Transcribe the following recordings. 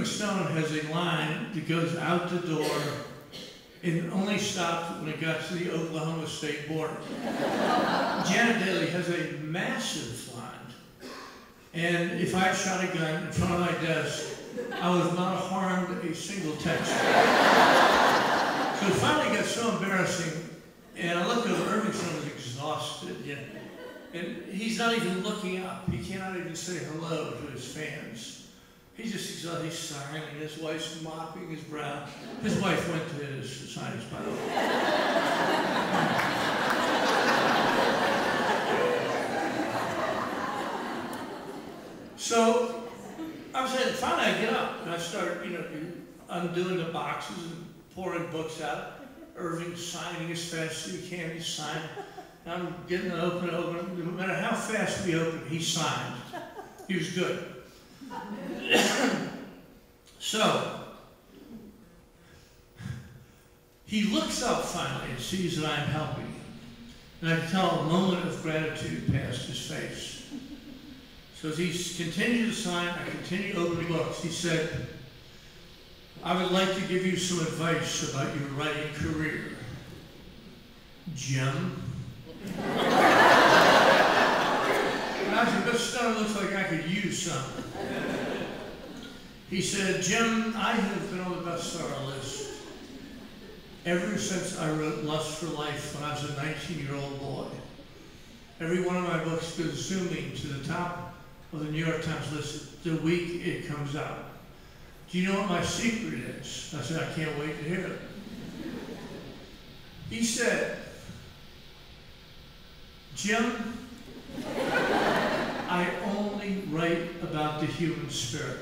Stone has a line that goes out the door and only stopped when it got to the Oklahoma State border. Janet Daly has a massive line, and if I shot a gun in front of my desk, I would not have harmed a single Texan. So it finally got so embarrassing, and I looked over, Irving Stone was exhausted, and he's not even looking up. He cannot even say hello to his fans. He's just exhausted, he's sighing, and his wife's mopping his brow. His wife went to his sinus, by the way. So, I was saying, finally I get up, and I start, undoing the boxes and pouring books out. Irving's signing as fast as he can, he's signing. And I'm getting it open. No matter how fast we open, he signed. He was good. So, he looks up finally and sees that I'm helping him. And I can tell a moment of gratitude passed his face. So as he continued to sign, I continued over the books. He said, I would like to give you some advice about your writing career. Jim? And I said, Mr. Stone, looks like I could use something. He said, Jim, I have been on the bestseller list ever since I wrote Lust for Life when I was a 19-year-old boy. Every one of my books goes zooming to the top of the New York Times list the week it comes out. Do you know what my secret is? I said, I can't wait to hear it. He said, Jim, I only write about the human spirit.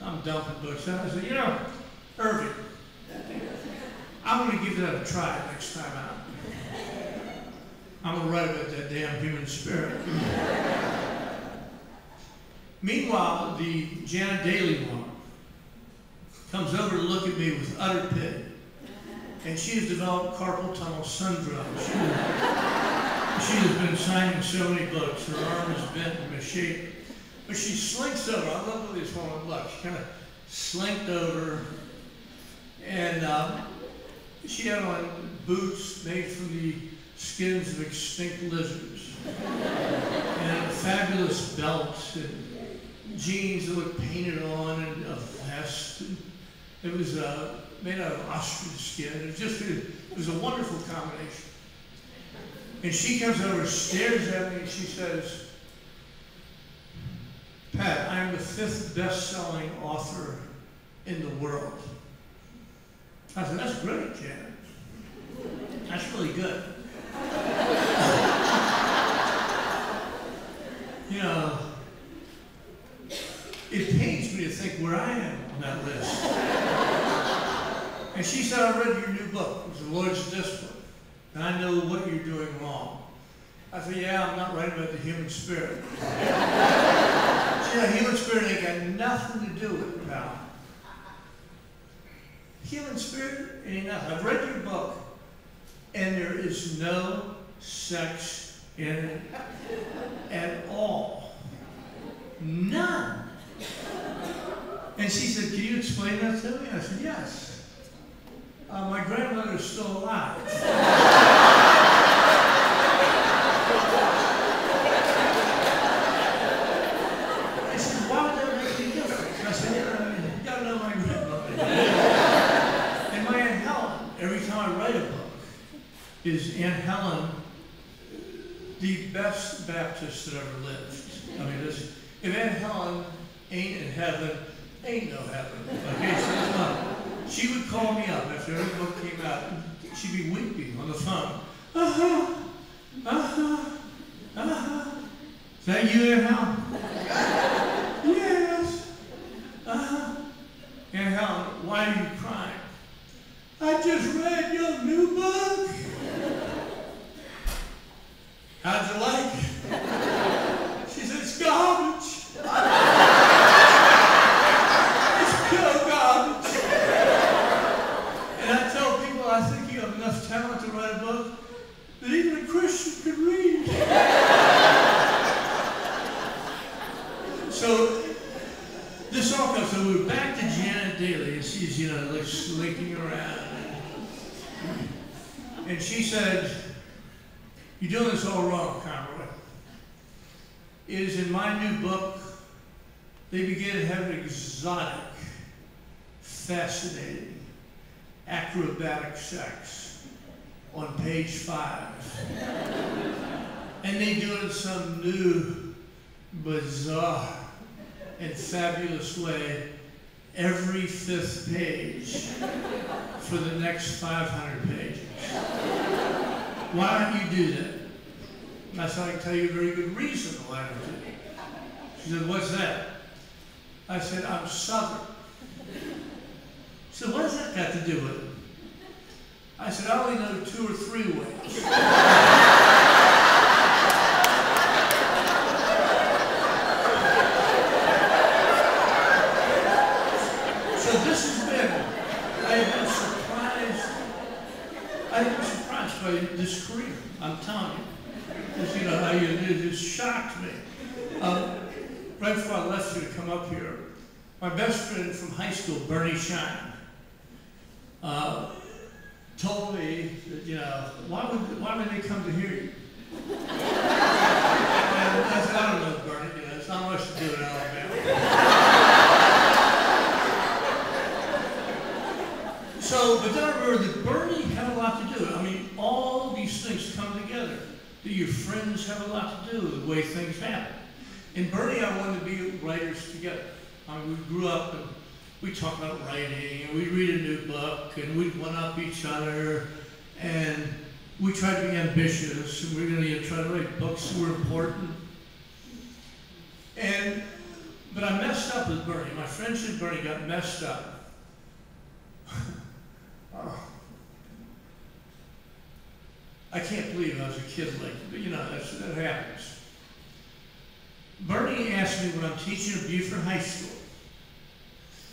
I'm dumping books. I said, Irving, I'm going to give that a try next time out. I'm going to write about that damn human spirit. Meanwhile, the Janet Daly woman comes over to look at me with utter pity. And she has developed carpal tunnel syndrome. She has been signing so many books. Her arm is bent and misshapen. But she slinks over. I love the way this woman looks. She kind of slinked over. And she had on boots made from the skins of extinct lizards. And a fabulous belt. And jeans that looked painted on. And a vest. It was made out of ostrich skin. It was a wonderful combination. And she comes over, stares at me, and she says, Pat, I am the 5th best-selling author in the world. I said, that's great, Janet. That's really good. It pains me to think where I am on that list. And she said, I read your new book. It was The Lord's Discipline. And I know what you're doing wrong. I said, yeah, I'm not writing about the human spirit. She said, human spirit ain't got nothing to do with it, pal. Human spirit ain't nothing. I've read your book, and there is no sex in it at all. None. And she said, can you explain that to me? I said, yes. My grandmother's still alive. I said, why would that make any difference? I said, you gotta know my grandmother. And my Aunt Helen, every time I write a book, is Aunt Helen the best Baptist that ever lived? I mean, if Aunt Helen ain't in heaven, ain't no heaven. Okay, so it's not. She would call me up after every book came out. She'd be weeping on the phone. Is that you, Aunt Helen? Yes. Aunt Helen, why are you crying? I just read your new book. How'd you like it? She said, it's garbage. I think you have enough talent to write a book that even a Christian could read. So this all comes, so we were back to Janet Daly, and she's, you know, like slinking around. And she said, "You're doing this all wrong, Conroy. It is in my new book, they begin to have exotic, fascinating, acrobatic sex on page 5. And they do it in some new, bizarre, and fabulous way every 5th page for the next 500 pages. Why don't you do that?" And I said, "I can tell you a very good reason why I don't do it." She said, "What's that?" I said, "I'm Southern." She said, "What has that got to do with it?" I said, "I only know 2 or 3 ways." So this has been, I've been surprised by this career, I'm telling you. Just, you know, how you, it just shocked me. Right before I left you to come up here, my best friend from high school, Bernie Shine, told me that, you know, why would they come to hear you? And I said, "I don't know, Bernie, you know, it's not much to do in Alabama." So, but then I remember that Bernie had a lot to do with it. I mean, all these things come together. That your friends have a lot to do with the way things happen. And Bernie and I wanted to be writers together. I mean, we grew up and we talked about writing, and we'd read a new book, and we'd one-up each other, and we tried to be ambitious, and we were going to try to write books that were important. But I messed up with Bernie. My friendship with Bernie got messed up. I can't believe I was a kid like that, but you know, that happens. Bernie asked me when I'm teaching at Beaufort High School,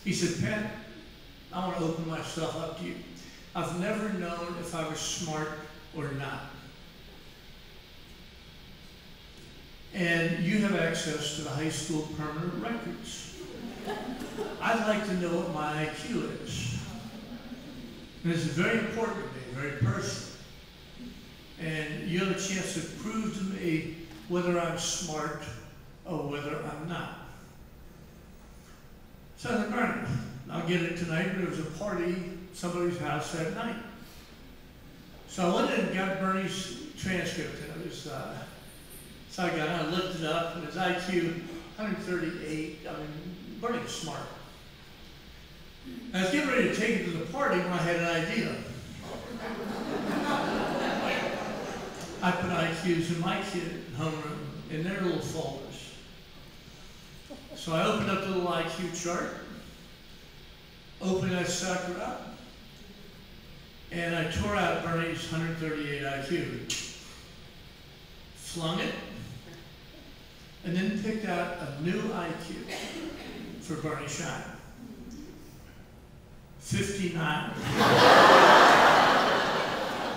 he said, "Pat, I want to open myself up to you. I've never known if I was smart or not. And you have access to the high school permanent records. I'd like to know what my IQ is. And it's very important to me, very personal. And you have a chance to prove to me whether I'm smart or whether I'm not." So I said, "Bernie, I'll get it tonight." There was a party at somebody's house that night. So I went in and got Bernie's transcript. And it was, so I looked it up, and his IQ, 138. I mean, Bernie was smart. I was getting ready to take it to the party when I had an idea. I put IQs in my kid homeroom in their little folders. So I opened up the little IQ chart, opened that sucker up, and I tore out Bernie's 138 IQ, flung it, and then picked out a new IQ for Bernie Shine. 59.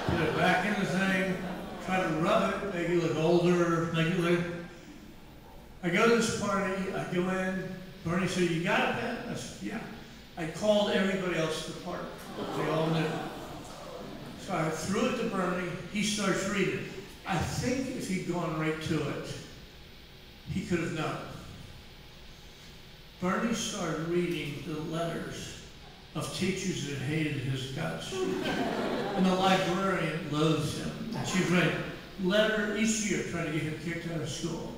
Put it back in the thing. Try to rub it, make it look older, make it look... I go to this party, I go in, Bernie said, "You got it, Pat?" I said, "Yeah." I called everybody else to the party. They all knew. So I threw it to Bernie, he starts reading. I think if he'd gone right to it, he could have known. Bernie started reading the letters of teachers that hated his guts. And the librarian loathed him. And she'd write a letter each year trying to get him kicked out of school.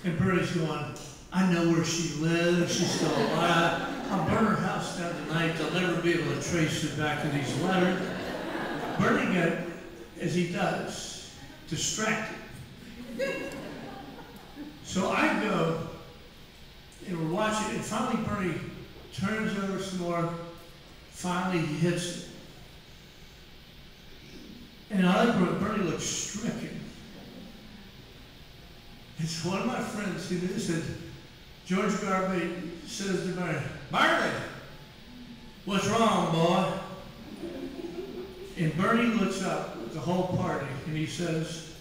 And Bernie's going, "I know where she lives, she's still alive. I'll burn her house down tonight, they'll never be able to trace her back to these letters." Bernie got, as he does, distracted. So I go, and we're watching, and finally Bernie turns over some more. Finally, he hits it. And I like Bernie looks stricken. And so one of my friends who knew said, George Garvey says to Bernie, "Bernie, what's wrong, boy?" And Bernie looks up at the whole party and he says,